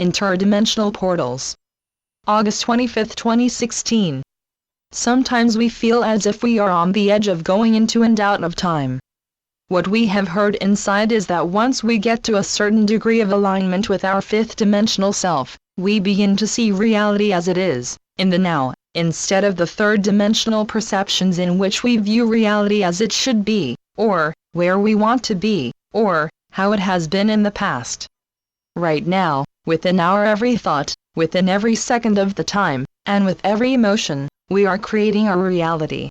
Interdimensional portals. August 25, 2016. Sometimes we feel as if we are on the edge of going into and out of time. What we have heard inside is that once we get to a certain degree of alignment with our fifth dimensional self, we begin to see reality as it is, in the now, instead of the third dimensional perceptions in which we view reality as it should be, or where we want to be, or how it has been in the past. Right now, within our every thought, within every second of the time, and with every emotion, we are creating our reality.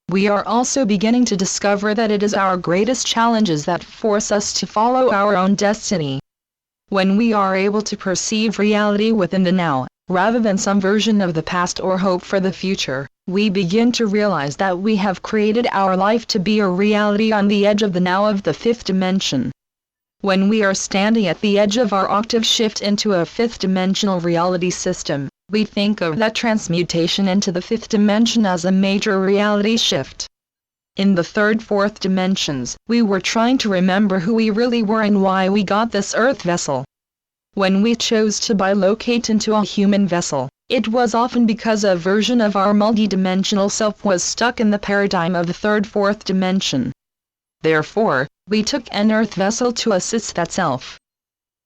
We are also beginning to discover that it is our greatest challenges that force us to follow our own destiny. When we are able to perceive reality within the now, rather than some version of the past or hope for the future, we begin to realize that we have created our life to be a reality on the edge of the now of the fifth dimension. When we are standing at the edge of our octave shift into a fifth dimensional reality system, we think of that transmutation into the fifth dimension as a major reality shift. In the third, fourth dimensions, we were trying to remember who we really were and why we got this earth vessel. When we chose to bilocate into a human vessel, it was often because a version of our multidimensional self was stuck in the paradigm of the third, fourth dimension. Therefore, we took an earth vessel to assist that self.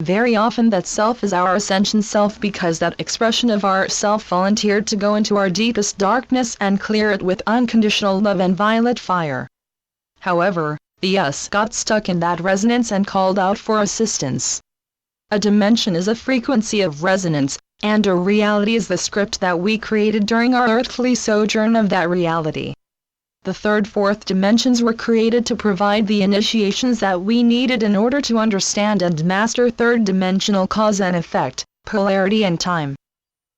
Very often that self is our ascension self because that expression of our self volunteered to go into our deepest darkness and clear it with unconditional love and violet fire. However, the us got stuck in that resonance and called out for assistance. A dimension is a frequency of resonance, and a reality is the script that we created during our earthly sojourn of that reality. The third, fourth dimensions were created to provide the initiations that we needed in order to understand and master third dimensional cause and effect, polarity and time.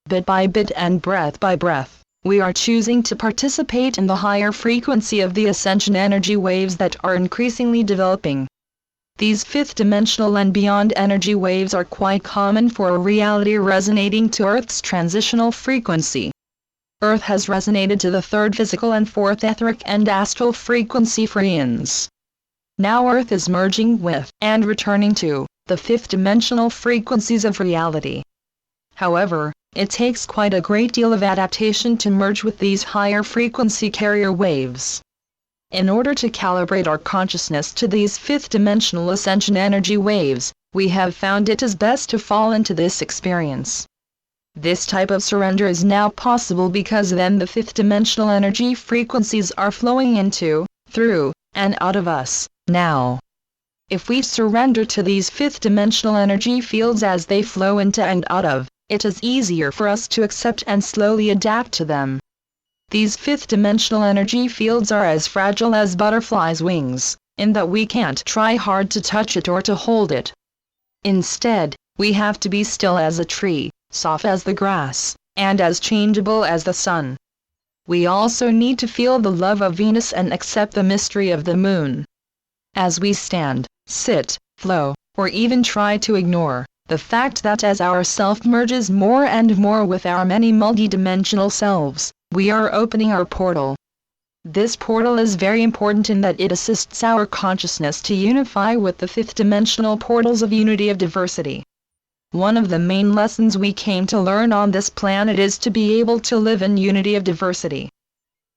Bit by bit and breath by breath, we are choosing to participate in the higher frequency of the ascension energy waves that are increasingly developing. These fifth dimensional and beyond energy waves are quite common for a reality resonating to Earth's transitional frequency. Earth has resonated to the third physical and fourth etheric and astral frequency for eons. Now Earth is merging with, and returning to, the fifth dimensional frequencies of reality. However, it takes quite a great deal of adaptation to merge with these higher frequency carrier waves. In order to calibrate our consciousness to these fifth dimensional ascension energy waves, we have found it is best to fall into this experience. This type of surrender is now possible because then the fifth dimensional energy frequencies are flowing into, through, and out of us, now. If we surrender to these fifth dimensional energy fields as they flow into and out of, it is easier for us to accept and slowly adapt to them. These fifth dimensional energy fields are as fragile as butterflies' wings, in that we can't try hard to touch it or to hold it. Instead, we have to be still as a tree, soft as the grass, and as changeable as the sun. We also need to feel the love of Venus and accept the mystery of the moon. As we stand, sit, flow, or even try to ignore the fact that as our self merges more and more with our many multidimensional selves, we are opening our portal. This portal is very important in that it assists our consciousness to unify with the fifth dimensional portals of unity of diversity. One of the main lessons we came to learn on this planet is to be able to live in unity of diversity.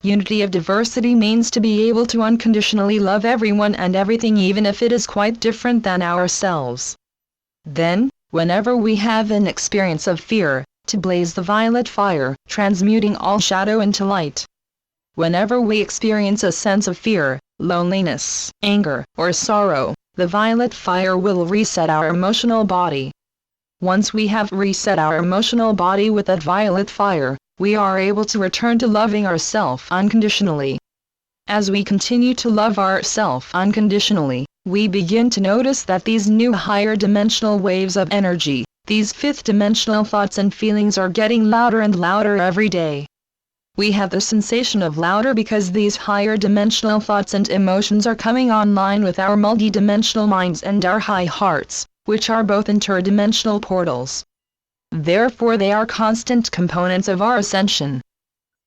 Unity of diversity means to be able to unconditionally love everyone and everything even if it is quite different than ourselves. Then, whenever we have an experience of fear, to blaze the violet fire, transmuting all shadow into light. Whenever we experience a sense of fear, loneliness, anger, or sorrow, the violet fire will reset our emotional body. Once we have reset our emotional body with that violet fire, we are able to return to loving ourselves unconditionally. As we continue to love ourselves unconditionally, we begin to notice that these new higher dimensional waves of energy, these fifth dimensional thoughts and feelings are getting louder and louder every day. We have the sensation of louder because these higher dimensional thoughts and emotions are coming online with our multidimensional minds and our high hearts, which are both interdimensional portals. Therefore they are constant components of our ascension.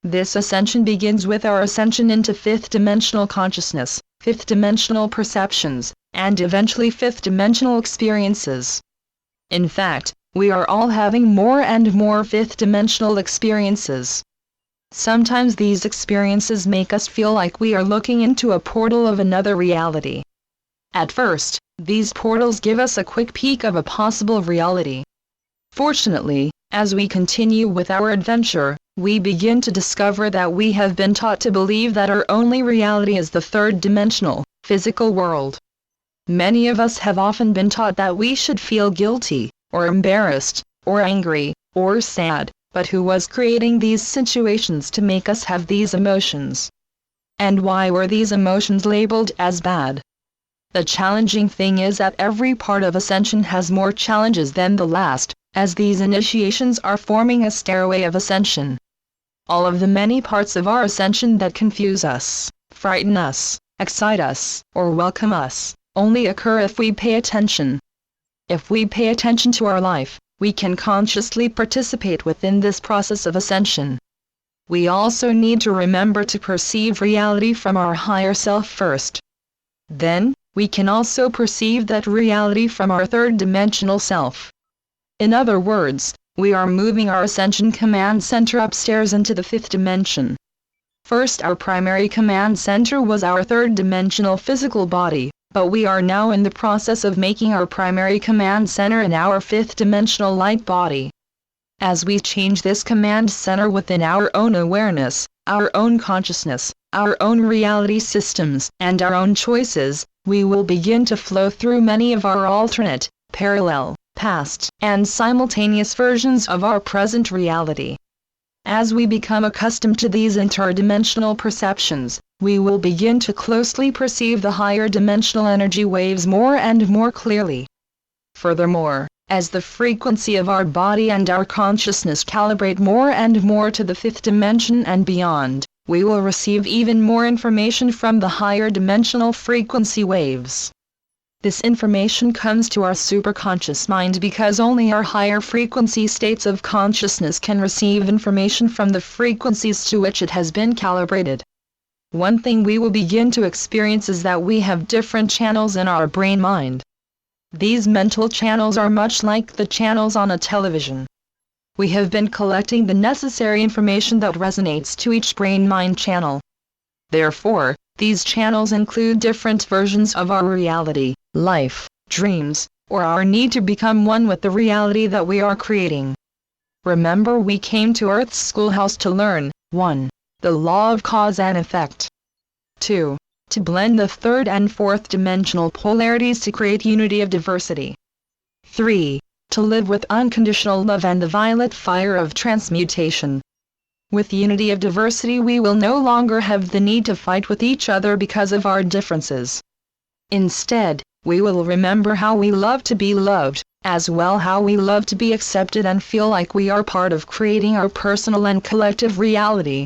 This ascension begins with our ascension into fifth dimensional consciousness, fifth dimensional perceptions, and eventually fifth dimensional experiences. In fact, We are all having more and more fifth-dimensional experiences. Sometimes these experiences make us feel like we are looking into a portal of another reality. At first, these portals give us a quick peek of a possible reality. Fortunately, as we continue with our adventure, we begin to discover that we have been taught to believe that our only reality is the third-dimensional, physical world. Many of us have often been taught that we should feel guilty, or embarrassed, or angry, or sad, but who was creating these situations to make us have these emotions? And why were these emotions labeled as bad? The challenging thing is that every part of ascension has more challenges than the last, as these initiations are forming a stairway of ascension. All of the many parts of our ascension that confuse us, frighten us, excite us, or welcome us, only occur if we pay attention. If we pay attention to our life, we can consciously participate within this process of ascension. We also need to remember to perceive reality from our higher self first. Then, we can also perceive that reality from our third-dimensional self. In other words, we are moving our ascension command center upstairs into the fifth dimension. First, our primary command center was our third-dimensional physical body, but we are now in the process of making our primary command center in our fifth-dimensional light body. As we change this command center within our own awareness, our own consciousness, our own reality systems, and our own choices, we will begin to flow through many of our alternate, parallel, past, and simultaneous versions of our present reality. As we become accustomed to these interdimensional perceptions, we will begin to closely perceive the higher dimensional energy waves more and more clearly. Furthermore, as the frequency of our body and our consciousness calibrate more and more to the fifth dimension and beyond, we will receive even more information from the higher dimensional frequency waves. This information comes to our superconscious mind because only our higher frequency states of consciousness can receive information from the frequencies to which it has been calibrated. One thing we will begin to experience is that we have different channels in our brain mind. These mental channels are much like the channels on a television. We have been collecting the necessary information that resonates to each brain-mind channel. Therefore, these channels include different versions of our reality, life, dreams, or our need to become one with the reality that we are creating. Remember, we came to Earth's schoolhouse to learn 1. The law of cause and effect. 2. To blend the third and fourth dimensional polarities to create unity of diversity. 3. To live with unconditional love and the violet fire of transmutation. With unity of diversity, we will no longer have the need to fight with each other because of our differences. Instead, we will remember how we love to be loved, as well how we love to be accepted and feel like we are part of creating our personal and collective reality.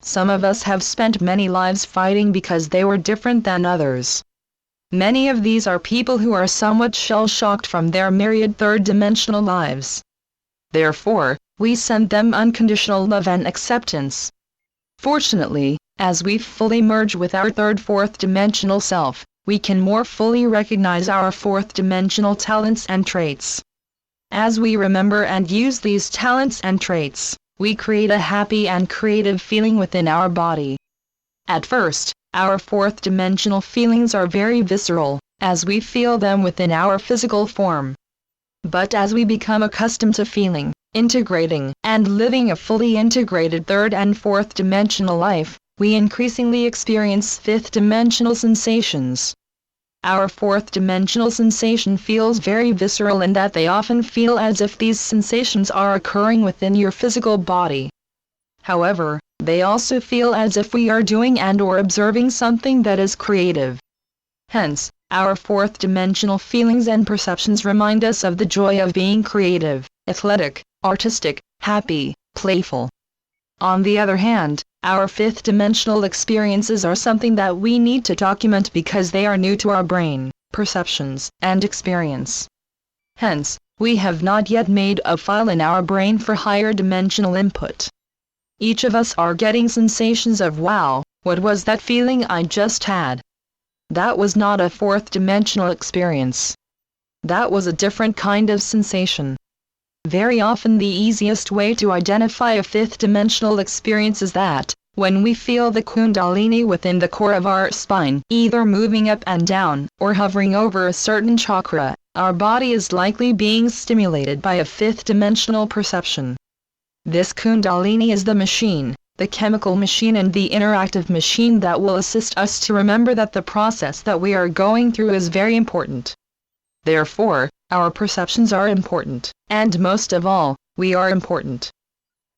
Some of us have spent many lives fighting because they were different than others. Many of these are people who are somewhat shell-shocked from their myriad third-dimensional lives. Therefore, we send them unconditional love and acceptance. Fortunately, as we fully merge with our fourth-dimensional self, we can more fully recognize our fourth-dimensional talents and traits. As we remember and use these talents and traits, we create a happy and creative feeling within our body. At first, our fourth-dimensional feelings are very visceral, as we feel them within our physical form. But as we become accustomed to feeling, integrating, and living a fully integrated third and fourth dimensional life, we increasingly experience fifth-dimensional sensations. Our fourth-dimensional sensation feels very visceral in that they often feel as if these sensations are occurring within your physical body. However, they also feel as if we are doing and/or observing something that is creative. Hence, our fourth-dimensional feelings and perceptions remind us of the joy of being creative, athletic, artistic, happy, playful. On the other hand, our fifth-dimensional experiences are something that we need to document because they are new to our brain, perceptions, and experience. Hence, we have not yet made a file in our brain for higher dimensional input. Each of us are getting sensations of wow, what was that feeling I just had? That was not a fourth-dimensional experience. That was a different kind of sensation. Very often the easiest way to identify a fifth-dimensional experience is that, when we feel the kundalini within the core of our spine, either moving up and down, or hovering over a certain chakra, our body is likely being stimulated by a fifth-dimensional perception. This kundalini is the machine, the chemical machine and the interactive machine that will assist us to remember that the process that we are going through is very important. Therefore, our perceptions are important, and most of all, we are important.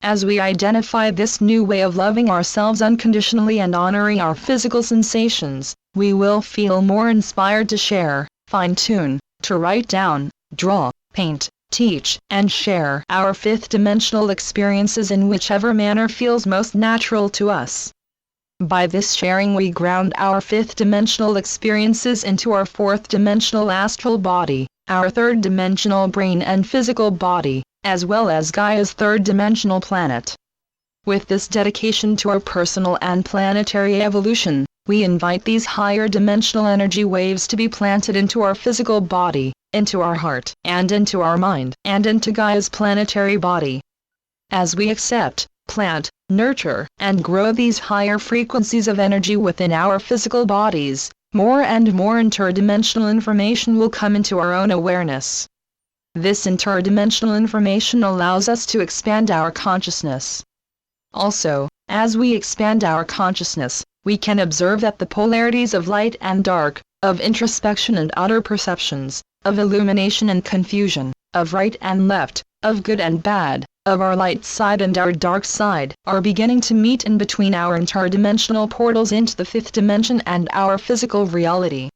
As we identify this new way of loving ourselves unconditionally and honoring our physical sensations, we will feel more inspired to share, fine-tune, to write down, draw, paint, teach, and share our fifth-dimensional experiences in whichever manner feels most natural to us. By this sharing we ground our fifth-dimensional experiences into our fourth-dimensional astral body, our third-dimensional brain and physical body, as well as Gaia's third-dimensional planet. With this dedication to our personal and planetary evolution, we invite these higher dimensional energy waves to be planted into our physical body, into our heart, and into our mind, and into Gaia's planetary body. As we accept, plant, nurture, and grow these higher frequencies of energy within our physical bodies, more and more interdimensional information will come into our own awareness. This interdimensional information allows us to expand our consciousness. Also, as we expand our consciousness, we can observe that the polarities of light and dark, of introspection and outer perceptions, of illumination and confusion, of right and left, of good and bad, of our light side and our dark side, are beginning to meet in between our interdimensional portals into the fifth dimension and our physical reality.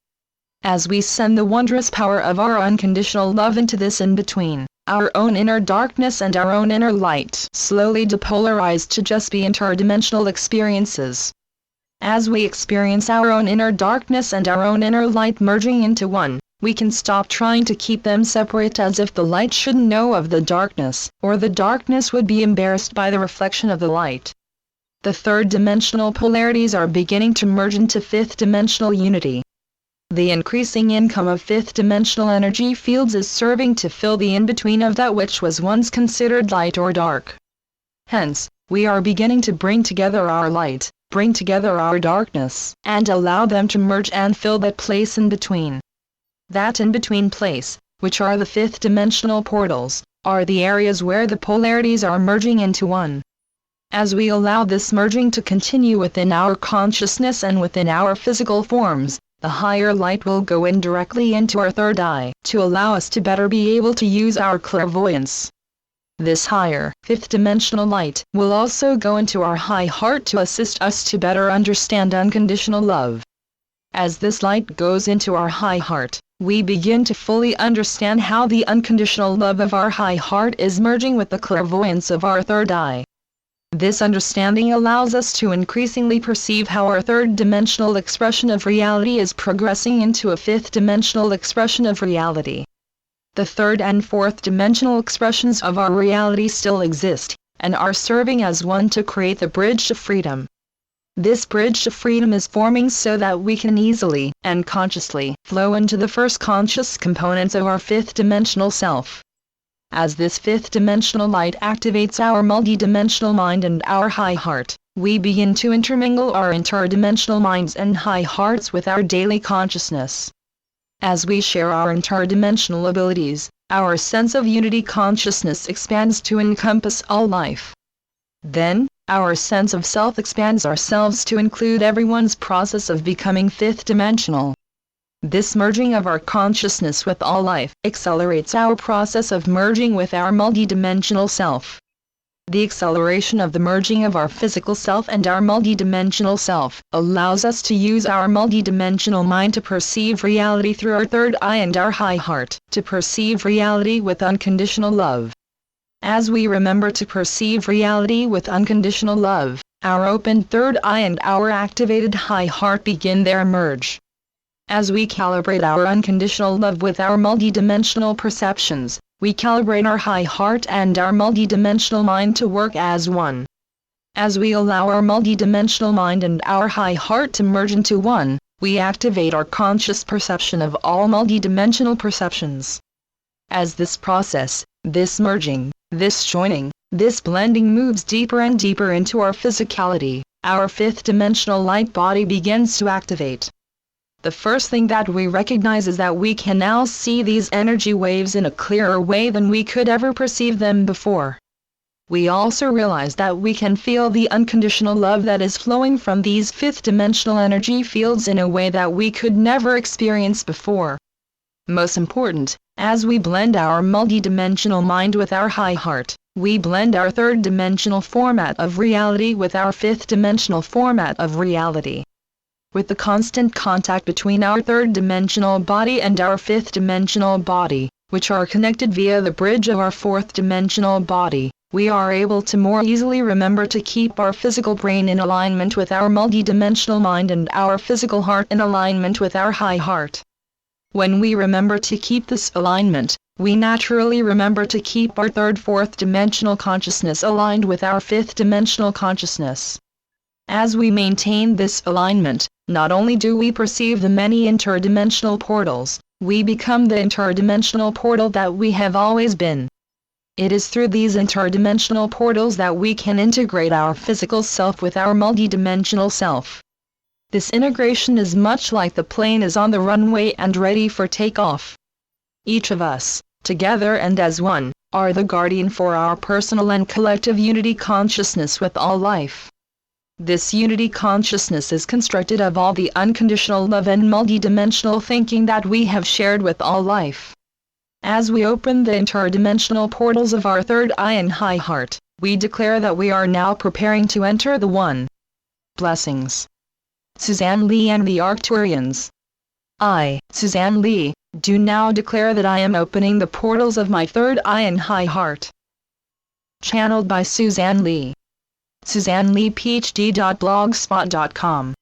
As we send the wondrous power of our unconditional love into this in-between, our own inner darkness and our own inner light slowly depolarize to just be interdimensional experiences. As we experience our own inner darkness and our own inner light merging into one, we can stop trying to keep them separate as if the light shouldn't know of the darkness, or the darkness would be embarrassed by the reflection of the light. The third-dimensional polarities are beginning to merge into fifth-dimensional unity. The increasing income of fifth-dimensional energy fields is serving to fill the in-between of that which was once considered light or dark. Hence, we are beginning to bring together our light, bring together our darkness, and allow them to merge and fill that place in between. That in-between place, which are the fifth-dimensional portals, are the areas where the polarities are merging into one. As we allow this merging to continue within our consciousness and within our physical forms, the higher light will go in directly into our third eye, to allow us to better be able to use our clairvoyance. This higher, fifth-dimensional light will also go into our high heart to assist us to better understand unconditional love. As this light goes into our high heart, we begin to fully understand how the unconditional love of our high heart is merging with the clairvoyance of our third eye. This understanding allows us to increasingly perceive how our third-dimensional expression of reality is progressing into a fifth-dimensional expression of reality. The third and fourth-dimensional expressions of our reality still exist, and are serving as one to create the bridge to freedom. This bridge to freedom is forming so that we can easily and consciously flow into the first conscious components of our fifth-dimensional self. As this fifth-dimensional light activates our multidimensional mind and our high heart, we begin to intermingle our interdimensional minds and high hearts with our daily consciousness. As we share our interdimensional abilities, our sense of unity consciousness expands to encompass all life. Then, our sense of self expands ourselves to include everyone's process of becoming fifth-dimensional. This merging of our consciousness with all life accelerates our process of merging with our multidimensional self. The acceleration of the merging of our physical self and our multidimensional self allows us to use our multidimensional mind to perceive reality through our third eye and our high heart, to perceive reality with unconditional love. As we remember to perceive reality with unconditional love, our open third eye and our activated high heart begin their merge. As we calibrate our unconditional love with our multidimensional perceptions, we calibrate our high heart and our multidimensional mind to work as one. As we allow our multidimensional mind and our high heart to merge into one, we activate our conscious perception of all multidimensional perceptions. As this process, This merging, this joining, this blending moves deeper and deeper into our physicality. Our fifth dimensional light body begins to activate. The first thing that we recognize is that we can now see these energy waves in a clearer way than we could ever perceive them before. We also realize that we can feel the unconditional love that is flowing from these fifth dimensional energy fields in a way that we could never experience before. Most important, as we blend our multidimensional mind with our high heart, we blend our third dimensional format of reality with our fifth dimensional format of reality. With the constant contact between our third dimensional body and our fifth dimensional body, which are connected via the bridge of our fourth dimensional body, we are able to more easily remember to keep our physical brain in alignment with our multidimensional mind and our physical heart in alignment with our high heart. When we remember to keep this alignment, we naturally remember to keep our fourth dimensional consciousness aligned with our fifth dimensional consciousness. As we maintain this alignment, not only do we perceive the many interdimensional portals, we become the interdimensional portal that we have always been. It is through these interdimensional portals that we can integrate our physical self with our multidimensional self. This integration is much like the plane is on the runway and ready for takeoff. Each of us, together and as one, are the guardian for our personal and collective unity consciousness with all life. This unity consciousness is constructed of all the unconditional love and multidimensional thinking that we have shared with all life. As we open the interdimensional portals of our third eye and high heart, we declare that we are now preparing to enter the One. Blessings. Suzanne Lee and the Arcturians. I, Suzanne Lee, do now declare that I am opening the portals of my third eye and high heart. Channeled by Suzanne Lee. SuzanneLeePhD.blogspot.com